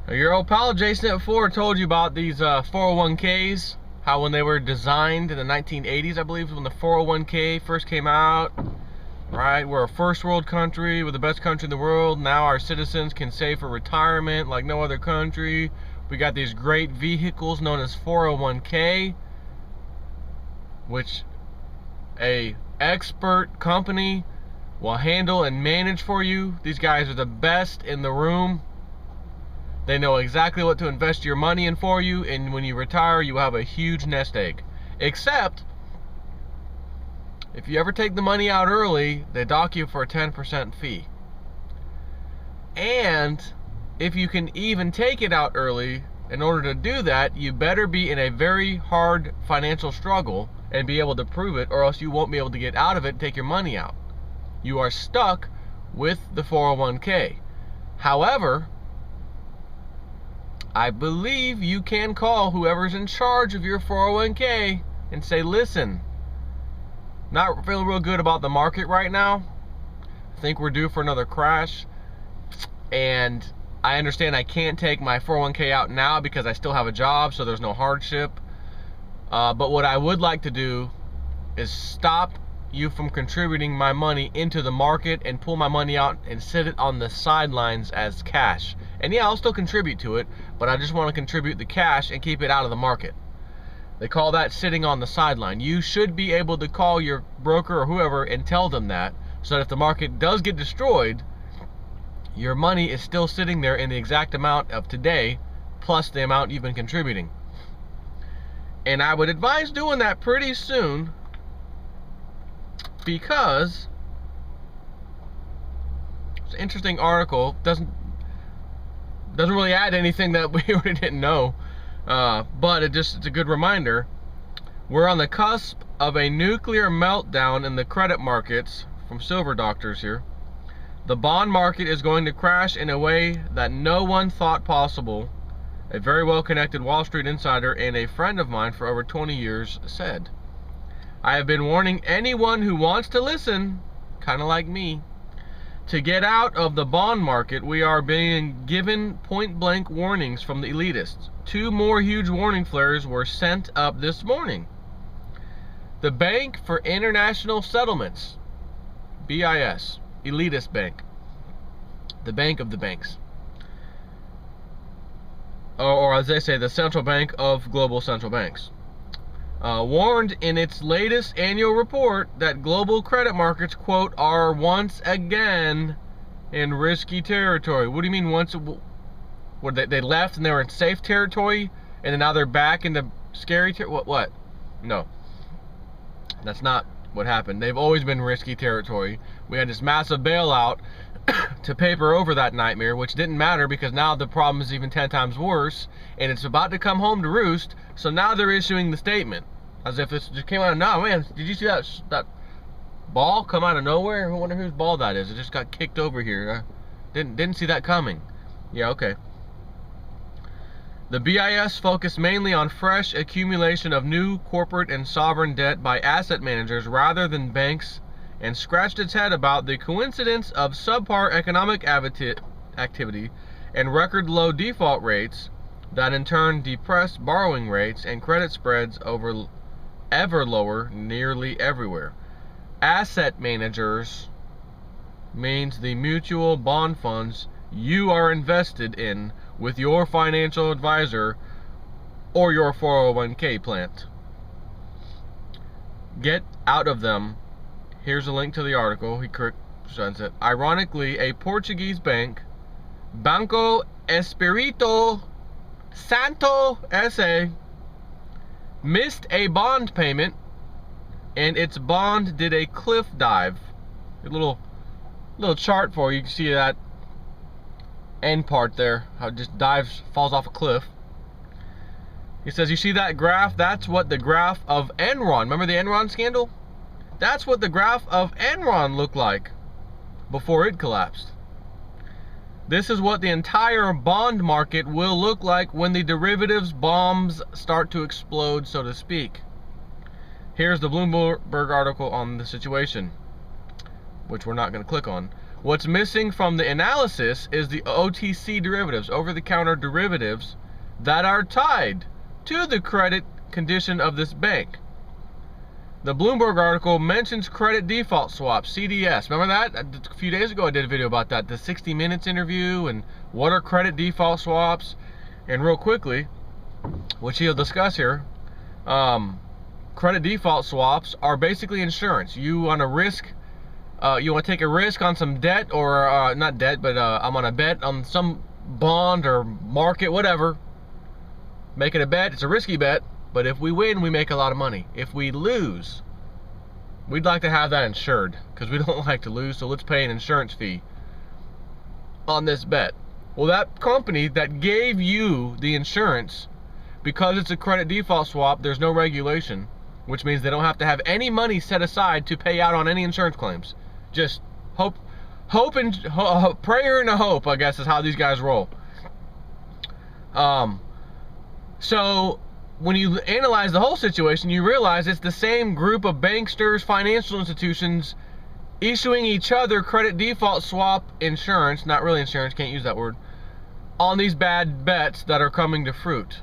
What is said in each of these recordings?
Your old pal Jason at 4 told you about these 401ks, how when they were designed in the 1980s, I believe, when the 401k first came out, right? We're a first world country, we're the best country in the world. Now our citizens can save for retirement like no other country. We got these great vehicles known as 401k, which a expert company will handle and manage for you. These guys are the best in the room. They know exactly what to invest your money in for you, and when you retire, you have a huge nest egg. Except, if you ever take the money out early, they dock you for a 10% fee. And if you can even take it out early, in order to do that, you better be in a very hard financial struggle and be able to prove it, or else you won't be able to get out of it and take your money out. You are stuck with the 401k. However, I believe you can call whoever's in charge of your 401k and say, listen, not feeling real good about the market right now. I think we're due for another crash. And I understand I can't take my 401k out now because I still have a job, so there's no hardship. But what I would like to do is stop you from contributing my money into the market and pull my money out and sit it on the sidelines as cash. And yeah, I'll still contribute to it, but I just want to contribute the cash and keep it out of the market. They call that sitting on the sideline. You should be able to call your broker or whoever and tell them that, so that if the market does get destroyed, your money is still sitting there in the exact amount of today, plus the amount you've been contributing. And I would advise doing that pretty soon, because it's an interesting article. Doesn't really add anything that we already didn't know, but it's a good reminder. We're on the cusp of a nuclear meltdown in the credit markets, from Silver Doctors here. The bond market is going to crash in a way that no one thought possible, a very well-connected Wall Street insider and a friend of mine for over 20 years said. I have been warning anyone who wants to listen, kind of like me, to get out of the bond market. We are being given point-blank warnings from the elitists. 2 more huge warning flares were sent up this morning. The Bank for International Settlements, BIS, elitist bank, the bank of the banks, or as they say, the central bank of global central banks, warned in its latest annual report that global credit markets, quote, are once again in risky territory. What do you mean once? What, they left and they were in safe territory and then now they're back into scary territory? What? No, that's not what happened. They've always been risky territory. We had this massive bailout to paper over that nightmare, which didn't matter because now the problem is even 10 times worse, and it's about to come home to roost. So now they're issuing the statement as if this just came out of nowhere. Man, did you see that ball come out of nowhere? I wonder whose ball that is. It just got kicked over here. Didn't see that coming. Yeah, okay. The BIS focused mainly on fresh accumulation of new corporate and sovereign debt by asset managers rather than banks, and scratched its head about the coincidence of subpar economic activity and record low default rates that in turn depressed borrowing rates and credit spreads ever lower nearly everywhere. Asset managers means the mutual bond funds you are invested in with your financial advisor or your 401k plant. Get out of them. Here's a link to the article. He presents it. Ironically, a Portuguese bank, Banco Espírito Santo S.A., missed a bond payment, and its bond did a cliff dive. A little chart for you. You can see that end part there, how it just dives, falls off a cliff. He says, you see that graph? That's what the graph of Enron, remember the Enron scandal? That's what the graph of Enron looked like before it collapsed. This is what the entire bond market will look like when the derivatives bombs start to explode, so to speak. Here's the Bloomberg article on the situation, which we're not going to click on. What's missing from the analysis is the OTC derivatives, over-the-counter derivatives, that are tied to the credit condition of this bank. The Bloomberg article mentions credit default swaps, CDS. Remember that? A few days ago I did a video about that, the 60 Minutes interview, and what are credit default swaps. And real quickly, which he'll discuss here, credit default swaps are basically insurance. You want to risk, you want to take a risk on some debt, or not debt, but I'm on a bet on some bond or market, whatever. Making a bet, it's a risky bet, but if we win, we make a lot of money. If we lose, we'd like to have that insured, because we don't like to lose, so let's pay an insurance fee on this bet. Well, that company that gave you the insurance, because it's a credit default swap, there's no regulation, which means they don't have to have any money set aside to pay out on any insurance claims. Just prayer and a hope, I guess, is how these guys roll. So when you analyze the whole situation, you realize it's the same group of banksters, financial institutions, issuing each other credit default swap insurance, not really insurance, can't use that word, on these bad bets that are coming to fruit.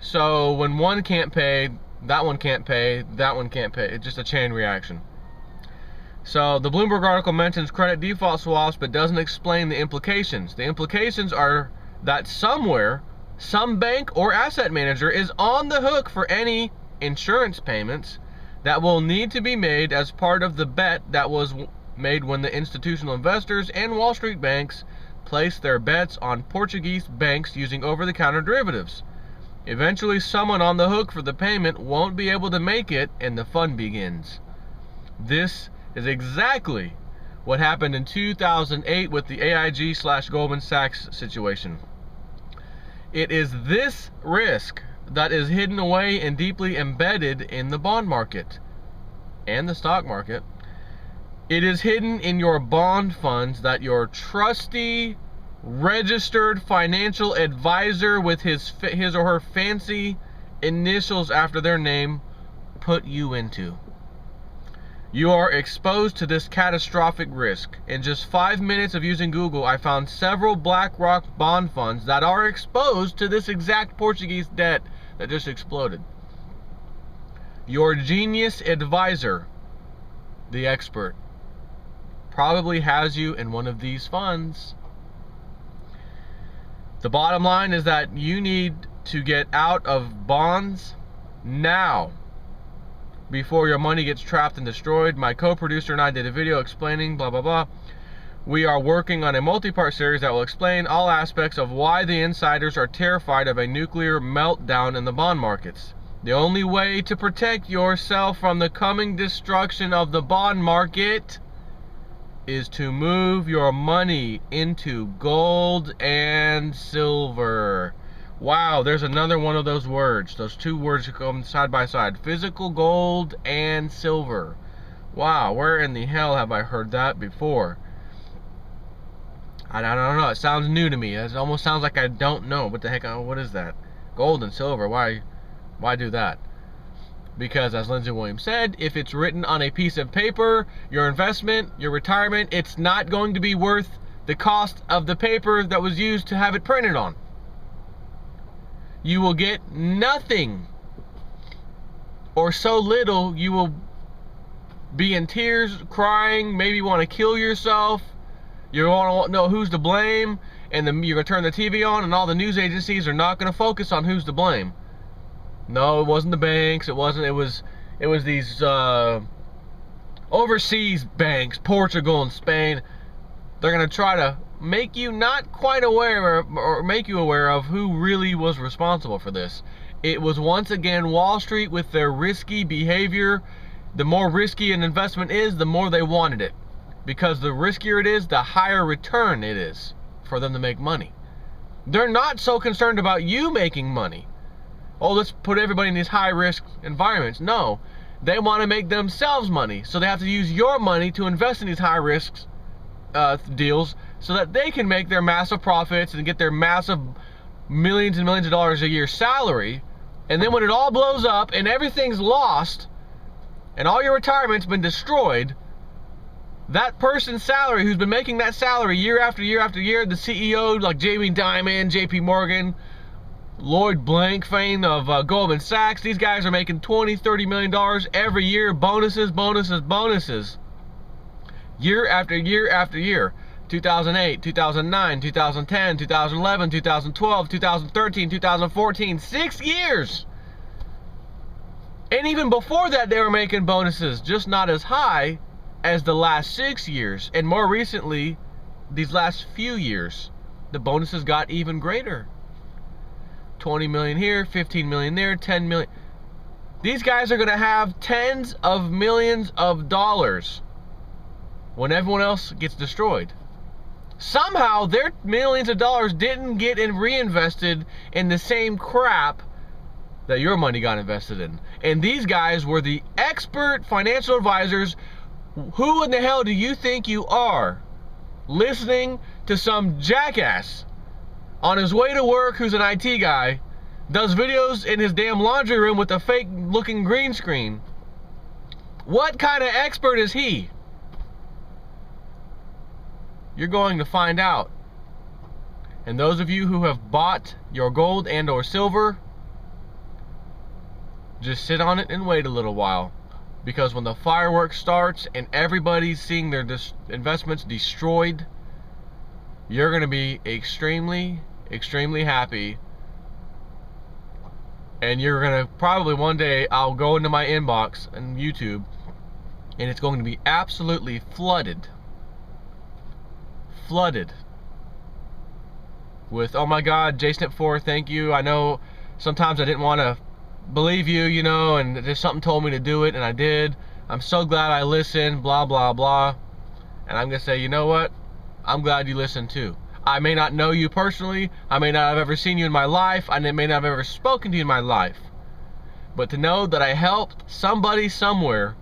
So when one can't pay, that one can't pay, that one can't pay. It's just a chain reaction. So the Bloomberg article mentions credit default swaps, but doesn't explain the implications. The implications are that somewhere, some bank or asset manager is on the hook for any insurance payments that will need to be made as part of the bet that was made when the institutional investors and Wall Street banks placed their bets on Portuguese banks using over-the-counter derivatives. Eventually, someone on the hook for the payment won't be able to make it, and the fun begins. This is exactly what happened in 2008 with the AIG/Goldman Sachs situation. It is this risk that is hidden away and deeply embedded in the bond market and the stock market. It is hidden in your bond funds that your trusty, registered financial advisor with his or her fancy initials after their name put you into. You are exposed to this catastrophic risk. In just 5 minutes of using Google, I found several BlackRock bond funds that are exposed to this exact Portuguese debt that just exploded. Your genius advisor, the expert, probably has you in one of these funds. The bottom line is that you need to get out of bonds now, before your money gets trapped and destroyed. My co-producer and I did a video explaining blah blah blah. We are working on a multi-part series that will explain all aspects of why the insiders are terrified of a nuclear meltdown in the bond markets. The only way to protect yourself from the coming destruction of the bond market is to move your money into gold and silver. Wow, there's another one of those words. Those two words come side by side. Physical gold and silver. Wow, where in the hell have I heard that before? I don't know. It sounds new to me. It almost sounds like I don't know. What the heck? What is that? Gold and silver. Why do that? Because, as Lindsey Williams said, if it's written on a piece of paper, your investment, your retirement, it's not going to be worth the cost of the paper that was used to have it printed on. You will get nothing, or so little you will be in tears, crying, maybe want to kill yourself. You want to know who's to blame, and then you're going to turn the TV on, and all the news agencies are not going to focus on who's to blame. No, it wasn't the banks. It was these overseas banks, Portugal and Spain. They're going to try to make you not quite aware, or make you aware of who really was responsible for this. It was once again Wall Street with their risky behavior. The more risky an investment is, the more they wanted it. Because the riskier it is, the higher return it is for them to make money. They're not so concerned about you making money. Oh, let's put everybody in these high-risk environments. No, they want to make themselves money. So they have to use your money to invest in these high-risk deals so that they can make their massive profits and get their massive millions and millions of dollars a year salary. And then when it all blows up and everything's lost and all your retirement's been destroyed, that person's salary, who's been making that salary year after year after year, the CEO like Jamie Dimon, JP Morgan, Lloyd Blankfein of Goldman Sachs, these guys are making $20-30 million every year, bonuses, bonuses, bonuses, year after year after year. 2008, 2009, 2010, 2011, 2012, 2013, 2014, 6 years. And even before that, they were making bonuses, just not as high as the last 6 years. And more recently, these last few years, the bonuses got even greater. 20 million here, 15 million there, 10 million. These guys are going to have tens of millions of dollars when everyone else gets destroyed. Somehow their millions of dollars didn't get reinvested in the same crap that your money got invested in. And these guys were the expert financial advisors. Who in the hell do you think you are, listening to some jackass on his way to work who's an IT guy, does videos in his damn laundry room with a fake looking green screen? What kind of expert is he? You're going to find out. And those of you who have bought your gold and or silver, just sit on it and wait a little while. Because when the fireworks starts and everybody's seeing their investments destroyed, you're going to be extremely, extremely happy. And you're going to probably one day, I'll go into my inbox on YouTube and it's going to be absolutely flooded with, oh my God, JSnip4, thank you. I know sometimes I didn't want to believe you, you know, and just something told me to do it and I did. I'm so glad I listened, blah, blah, blah. And I'm going to say, you know what? I'm glad you listened too. I may not know you personally. I may not have ever seen you in my life. I may not have ever spoken to you in my life. But to know that I helped somebody somewhere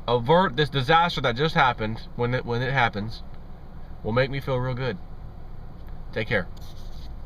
avert this disaster that just happened, when it happens, will make me feel real good. Take care.